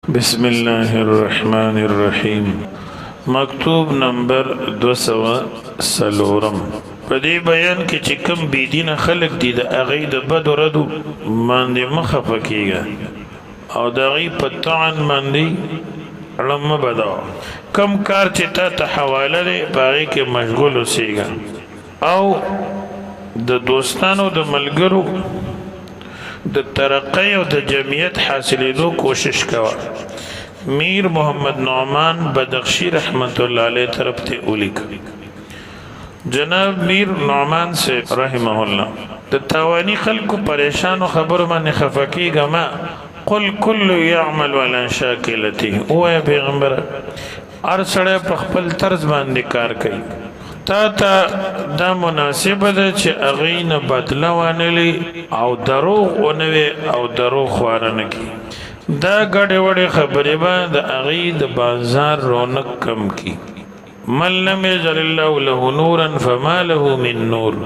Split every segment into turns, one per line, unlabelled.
بسم الله الرحمن الرحیم مکتوب نمبر 200 په دې بیان کې چې کوم بيدینه خلق دي د اغې د بد او ردو باندې مخه پکېږي او د اغې په طعن باندې علم بدو کم کار چې ته حواله لري باغې کې مشغول اوسېږي او د دوستانو د ملګرو د ترقی او د جمعیت حاصلېدو کوشش کوه میر محمد نعمان بدخشی رحمت الله علیه طرف ته ولیک جناب میر نعمان سے رحمه الله د توانی خلکو پریشان او خبر باندې خفقېږه ما قل كل يعمل على شاکلته او پیغمبر هر سړی په خپل طرز باندې کار کوي تا دا مناسب ده چې اغې نه بدله وانلی او دروغ ونوي او دروغ خوارنه کی دا ګډې وړې خبرې به د اغې د بازار رونق کم کی من لم یجعل الله له نورا فما له من نور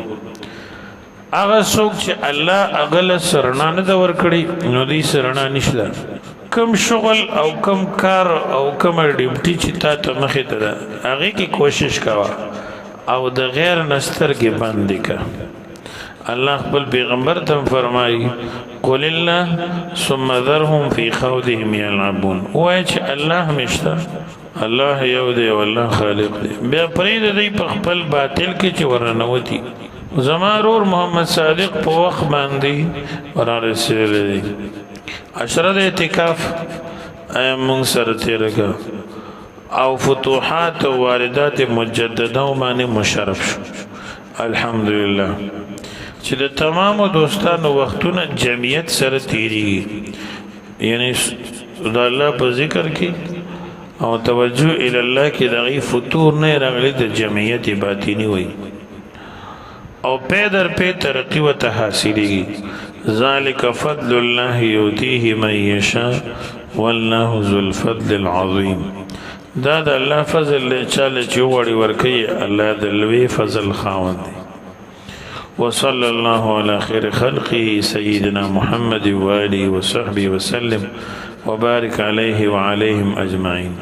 هغه څوک چې الله هغه له سرنا نه ده ورکړي نو دې سرنا نشته کم شغل او کم کار او کم ډیوټي چې تا ته مخې ته ده هغې کې کوشش کوه او د غیر نستر کې باندې کا الله خپل پیغمبر ته فرمایي قل الله ثم ذرهم في خوضهم يلعبون وای چې الله همیشه الله یو دی او الله خالق دی بیا پرې دی په خپل باطل کې چې ورنوتی زمارور محمد صادق په وخت باندې ورارسېل دی عشره د اعتکاف مونږ سره تیرګه او فتوحات و واردات مجدده باندې مشرف شو الحمدلله چې د تمام دوستانو وختونه جمعیت سره تیریږي یعنی د الله په ذکر کې او توجه الی الله کې دغه فتور نه راغلي د جمعیت باطینی وي او پیدر په ترقی و تحصیلیږي ذالک فضل الله یؤتیه من یشاء والله ذو الفضل العظیم دا د الله فضل له چاله چې وړي ورکي الله د لوی فضل خاوند دی وصلى الله على خير خلقه سيدنا محمد وآله وصحبه وسلم وبارك عليه وعليهم أجمعين